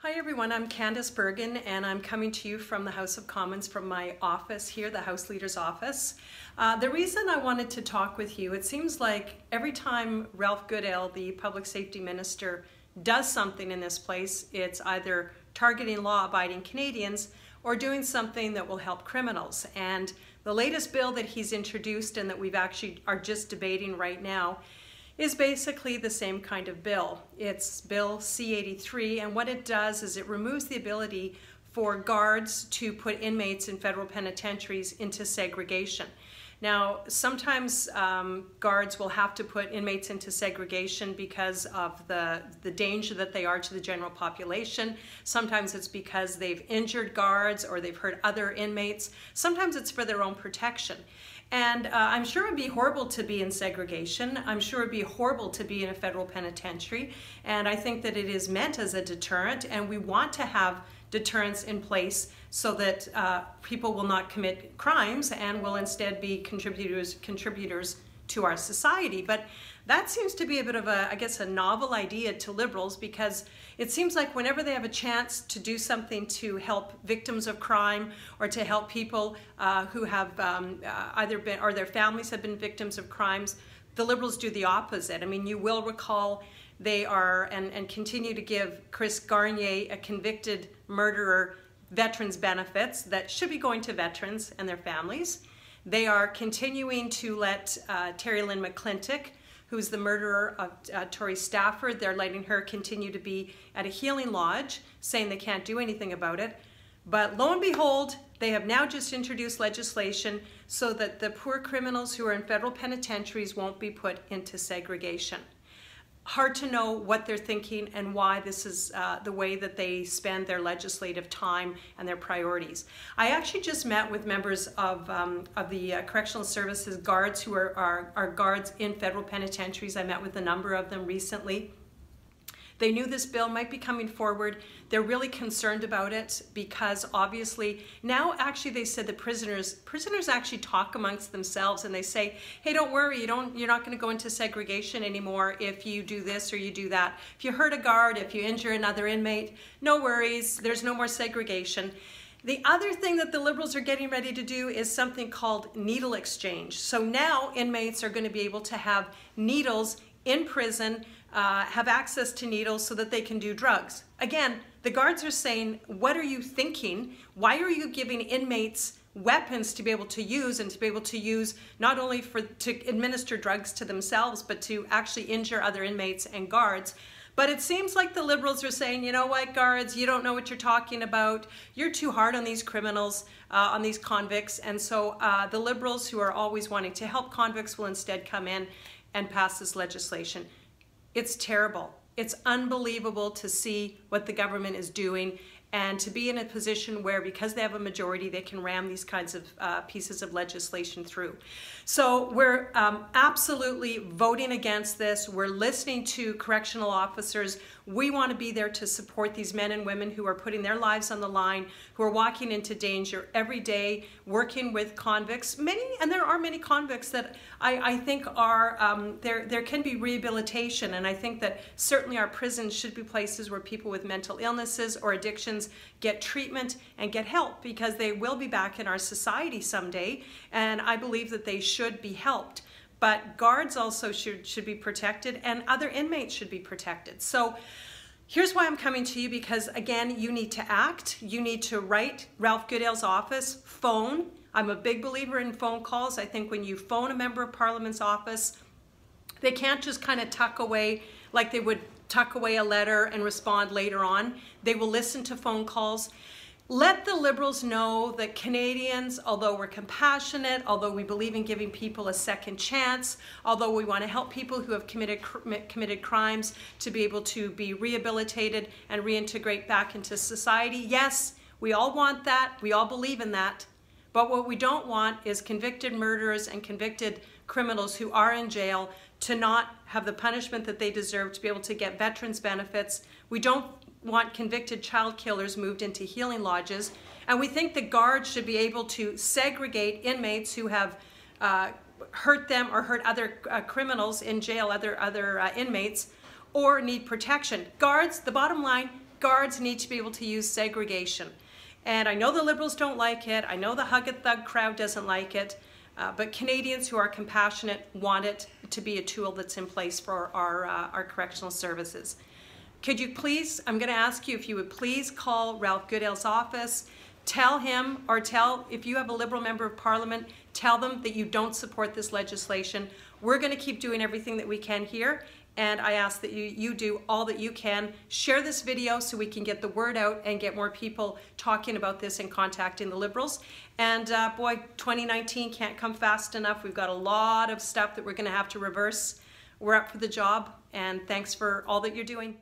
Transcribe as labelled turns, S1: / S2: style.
S1: Hi everyone, I'm Candice Bergen and I'm coming to you from the House of Commons from my office here, the House Leader's office. The reason I wanted to talk with you, it seems like every time Ralph Goodale, the Public Safety Minister, does something in this place, it's either targeting law-abiding Canadians or doing something that will help criminals. And the latest bill that he's introduced and that we've actually are just debating right now is basically the same kind of bill. It's Bill C-83, and what it does is it removes the ability for guards to put inmates in federal penitentiaries into segregation. Now, sometimes guards will have to put inmates into segregation because of the danger that they are to the general population. Sometimes it's because they've injured guards or they've hurt other inmates. Sometimes it's for their own protection. And I'm sure it'd be horrible to be in segregation. I'm sure it'd be horrible to be in a federal penitentiary. And I think that it is meant as a deterrent, and we want to have deterrence in place so that people will not commit crimes and will instead be contributors to our society. But that seems to be a bit of a, I guess, a novel idea to Liberals, because it seems like whenever they have a chance to do something to help victims of crime or to help people who have either been, or their families have been victims of crimes, the Liberals do the opposite. I mean, you will recall they are, and continue to give Chris Garnier, a convicted murderer, veterans benefits that should be going to veterans and their families. They are continuing to let Terry Lynn McClintock, who's the murderer of Tori Stafford, they're letting her continue to be at a healing lodge, saying they can't do anything about it. But lo and behold, they have now just introduced legislation so that the poor criminals who are in federal penitentiaries won't be put into segregation. Hard to know what they're thinking and why this is the way that they spend their legislative time and their priorities. I actually just met with members of the Correctional Services guards who are guards in federal penitentiaries. I met with a number of them recently. They knew this bill might be coming forward. They're really concerned about it because obviously now actually they said that prisoners actually talk amongst themselves and they say, hey, don't worry, you're not going to go into segregation anymore if you do this or you do that. If you hurt a guard, if you injure another inmate, no worries, there's no more segregation. The other thing that the Liberals are getting ready to do is something called needle exchange. So now inmates are going to be able to have needles in prison, have access to needles so that they can do drugs. Again, the guards are saying, what are you thinking? Why are you giving inmates weapons to be able to use, and to be able to use not only to administer drugs to themselves, but to actually injure other inmates and guards? But it seems like the Liberals are saying, you know what, guards, you don't know what you're talking about. You're too hard on these criminals, on these convicts. And so the Liberals, who are always wanting to help convicts, will instead come in and pass this legislation. It's terrible. It's unbelievable to see what the government is doing and to be in a position where, because they have a majority, they can ram these kinds of pieces of legislation through. So we're absolutely voting against this. We're listening to correctional officers. We want to be there to support these men and women who are putting their lives on the line, who are walking into danger every day, working with convicts. And there are many convicts that I think are, there can be rehabilitation, and I think that certainly our prisons should be places where people with mental illnesses or addictions get treatment and get help, because they will be back in our society someday, and I believe that they should be helped. But guards also should be protected, and other inmates should be protected. So here's why I'm coming to you, because again, you need to act. You need to write Ralph Goodale's office, phone. I'm a big believer in phone calls. I think when you phone a member of Parliament's office, they can't just kind of tuck away like they would tuck away a letter and respond later on. They will listen to phone calls. Let the Liberals know that Canadians, although we're compassionate, although we believe in giving people a second chance, although we want to help people who have committed crimes to be able to be rehabilitated and reintegrate back into society, yes, we all want that, we all believe in that, but what we don't want is convicted murderers and convicted criminals who are in jail to not have the punishment that they deserve, to be able to get veterans benefits. We don't want convicted child killers moved into healing lodges. And we think the guards should be able to segregate inmates who have hurt them or hurt other criminals in jail, other inmates, or need protection. Guards, the bottom line, guards need to be able to use segregation. And I know the Liberals don't like it. I know the Hug It Thug crowd doesn't like it. But Canadians who are compassionate want it to be a tool that's in place for our correctional services. Could you please, I'm going to ask you if you would please call Ralph Goodale's office, tell him, or if you have a Liberal member of Parliament, tell them that you don't support this legislation. We're going to keep doing everything that we can here, and I ask that you do all that you can. Share this video so we can get the word out and get more people talking about this and contacting the Liberals. And boy, 2019 can't come fast enough. We've got a lot of stuff that we're going to have to reverse. We're up for the job, and thanks for all that you're doing.